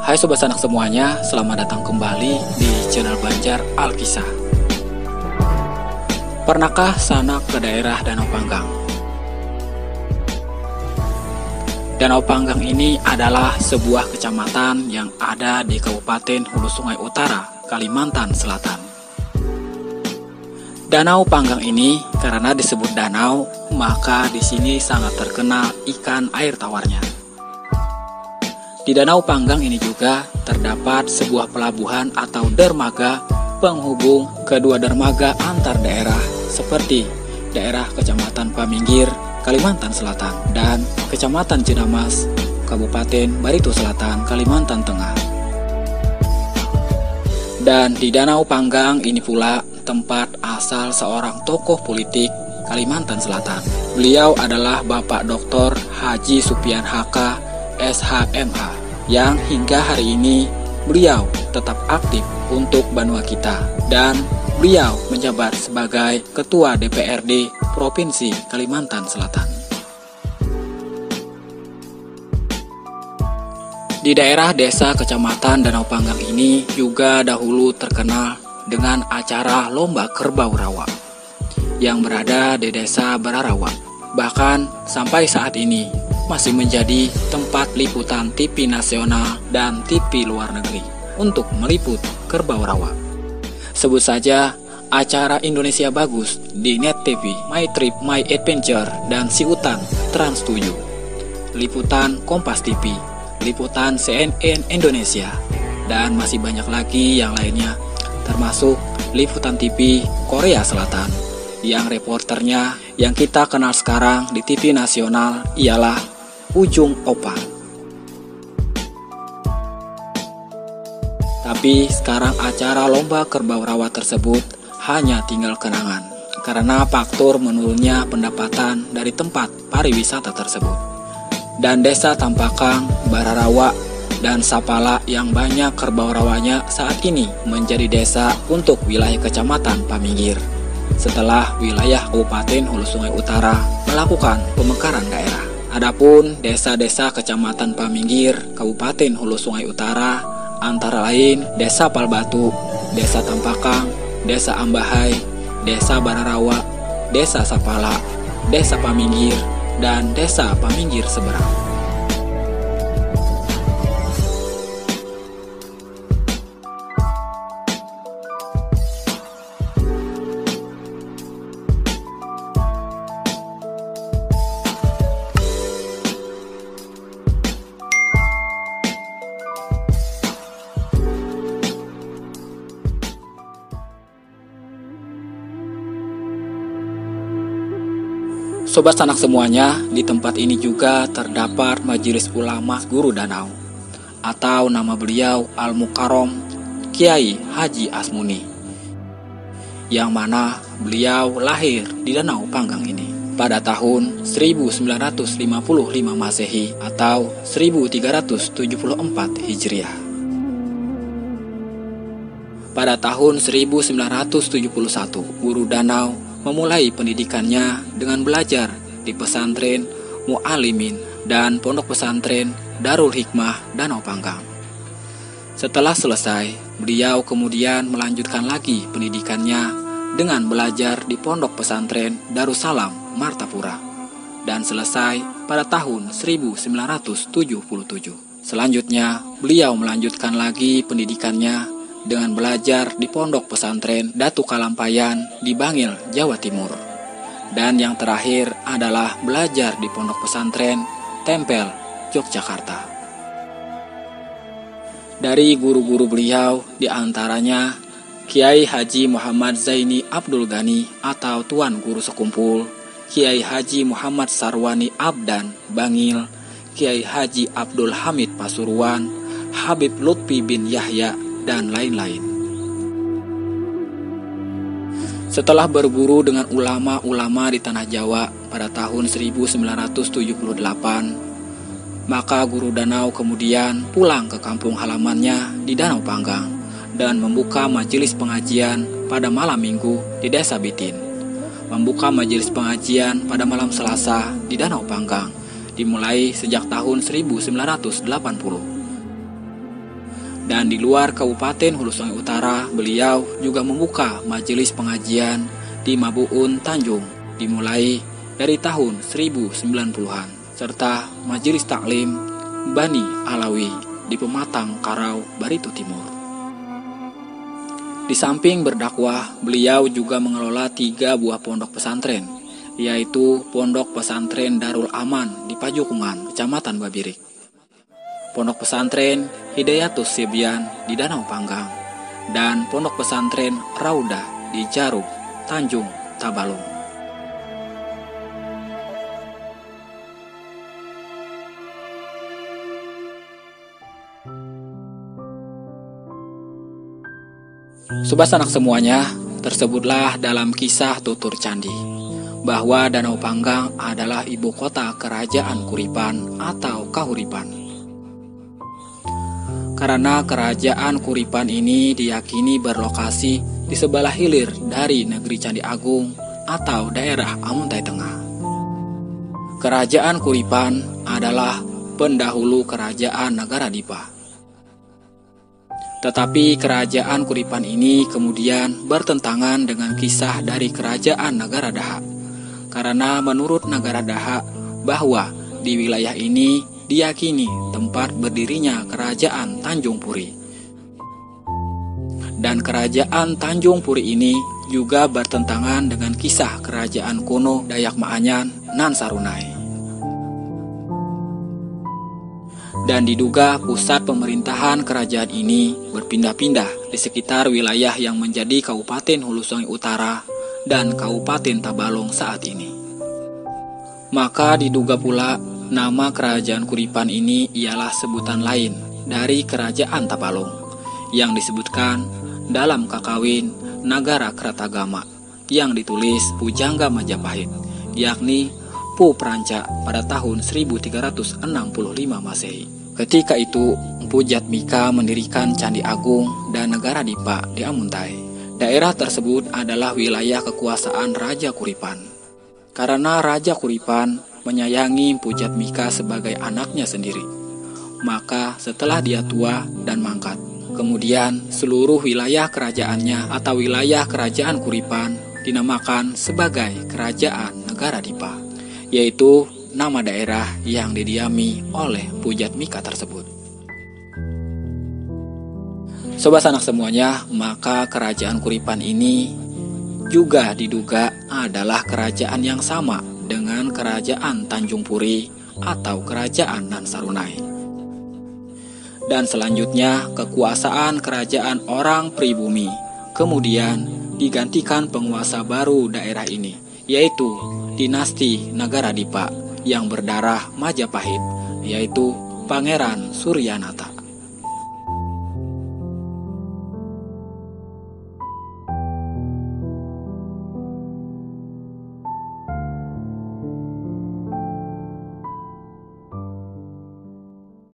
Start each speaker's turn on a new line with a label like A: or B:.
A: Hai Sobat Sanak semuanya, selamat datang kembali di channel Banjar Alkisah. Pernahkah Sanak ke daerah Danau Panggang? Danau Panggang ini adalah sebuah kecamatan yang ada di Kabupaten Hulu Sungai Utara, Kalimantan Selatan. Danau Panggang ini karena disebut danau, maka di sini sangat terkenal ikan air tawarnya. Di Danau Panggang ini juga terdapat sebuah pelabuhan atau dermaga penghubung kedua dermaga antar daerah seperti daerah Kecamatan Paminggir, Kalimantan Selatan dan Kecamatan Jenamas, Kabupaten Barito Selatan, Kalimantan Tengah. Dan di Danau Panggang ini pula tempat asal seorang tokoh politik Kalimantan Selatan. Beliau adalah Bapak Dr. Haji Supian HK SHMH, yang hingga hari ini beliau tetap aktif untuk Banua kita dan beliau menjabat sebagai Ketua DPRD Provinsi Kalimantan Selatan. Di daerah desa Kecamatan Danau Panggang ini juga dahulu terkenal dengan acara Lomba Kerbau Rawa yang berada di desa Bararawa. Bahkan sampai saat ini masih menjadi tempat liputan TV nasional dan TV luar negeri untuk meliput kerbau rawa. Sebut saja acara Indonesia Bagus di Net TV, My Trip, My Adventure, dan Si Utan Trans 7, liputan Kompas TV, liputan CNN Indonesia, dan masih banyak lagi yang lainnya, termasuk liputan TV Korea Selatan, yang reporternya yang kita kenal sekarang di TV nasional ialah Ujung Opa. Tapi sekarang acara Lomba Kerbau Rawa tersebut hanya tinggal kenangan karena faktor menurunnya pendapatan dari tempat pariwisata tersebut. Dan desa Tampakang, Bararawa, dan Sapala yang banyak kerbau rawanya saat ini menjadi desa untuk wilayah Kecamatan Paminggir setelah wilayah Kabupaten Hulu Sungai Utara melakukan pemekaran daerah. Adapun desa-desa Kecamatan Paminggir, Kabupaten Hulu Sungai Utara antara lain Desa Palbatu, Desa Tampakang, Desa Ambahai, Desa Bararawa, Desa Sapala, Desa Paminggir, dan Desa Paminggir Seberang. Sobat Sanak semuanya, di tempat ini juga terdapat Majelis Ulama Guru Danau, atau nama beliau Al-Mukarrom Kiai Haji Asmuni, yang mana beliau lahir di Danau Panggang ini pada tahun 1955 Masehi atau 1374 Hijriah. Pada tahun 1971, Guru Danau memulai pendidikannya dengan belajar di pesantren Mu'alimin dan pondok pesantren Darul Hikmah Danau Panggang. Setelah selesai, beliau kemudian melanjutkan lagi pendidikannya dengan belajar di pondok pesantren Darussalam Martapura dan selesai pada tahun 1977. Selanjutnya, beliau melanjutkan lagi pendidikannya dengan belajar di pondok pesantren Datu Kalampayan di Bangil, Jawa Timur. Dan yang terakhir adalah belajar di pondok pesantren Tempel, Yogyakarta. Dari guru-guru beliau diantaranya Kiai Haji Muhammad Zaini Abdul Ghani atau Tuan Guru Sekumpul, Kiai Haji Muhammad Sarwani Abdan, Bangil, Kiai Haji Abdul Hamid Pasuruan, Habib Lutfi bin Yahya, dan lain-lain. Setelah berguru dengan ulama-ulama di tanah Jawa pada tahun 1978, maka Guru Danau kemudian pulang ke kampung halamannya di Danau Panggang dan membuka majelis pengajian pada malam minggu di Desa Bitin. Membuka majelis pengajian pada malam Selasa di Danau Panggang dimulai sejak tahun 1980. Dan di luar Kabupaten Hulu Sungai Utara, beliau juga membuka majelis pengajian di Mabuun Tanjung dimulai dari tahun 1090-an, serta majelis taklim Bani Alawi di Pematang Karau, Barito Timur. Di samping berdakwah, beliau juga mengelola 3 buah pondok pesantren, yaitu Pondok Pesantren Darul Aman di Pajukungan, Kecamatan Babirik, Pondok Pesantren Hidayatus Sibyan di Danau Panggang, dan Pondok Pesantren Raudah di Jaruk, Tanjung Tabalong. Sobat Sanak semuanya, tersebutlah dalam kisah Tutur Candi bahwa Danau Panggang adalah ibu kota kerajaan Kuripan atau Kahuripan. Karena kerajaan Kuripan ini diyakini berlokasi di sebelah hilir dari negeri Candi Agung atau daerah Amuntai Tengah. Kerajaan Kuripan adalah pendahulu kerajaan Nagara Dipa. Tetapi kerajaan Kuripan ini kemudian bertentangan dengan kisah dari kerajaan Nagara Daha. Karena menurut Nagara Daha bahwa di wilayah ini diyakini tempat berdirinya kerajaan Tanjung Puri. Dan kerajaan Tanjung Puri ini juga bertentangan dengan kisah kerajaan kuno Dayak Ma'anyan nan Sarunai. Dan diduga pusat pemerintahan kerajaan ini berpindah-pindah di sekitar wilayah yang menjadi Kabupaten Hulu Sungai Utara dan Kabupaten Tabalong saat ini. Maka diduga pula nama kerajaan Kuripan ini ialah sebutan lain dari kerajaan Tabalong yang disebutkan dalam Kakawin Nagara Kratagama yang ditulis Pujangga Majapahit, yakni Pu Pranca pada tahun 1365 Masehi. Ketika itu, Empu Jatmika mendirikan Candi Agung dan Nagara Dipa di Amuntai. Daerah tersebut adalah wilayah kekuasaan Raja Kuripan. Karena Raja Kuripan menyayangi Empu Jatmika sebagai anaknya sendiri, maka setelah dia tua dan mangkat, kemudian seluruh wilayah kerajaannya atau wilayah kerajaan Kuripan dinamakan sebagai Kerajaan Nagara Dipa, yaitu nama daerah yang didiami oleh Empu Jatmika tersebut. Sobat Sanak semuanya, maka kerajaan Kuripan ini juga diduga adalah kerajaan yang sama dengan kerajaan Tanjung Puri atau kerajaan Nan Sarunai. Dan selanjutnya kekuasaan kerajaan orang pribumi kemudian digantikan penguasa baru daerah ini, yaitu dinasti Nagara Dipa yang berdarah Majapahit, yaitu Pangeran Suryanata.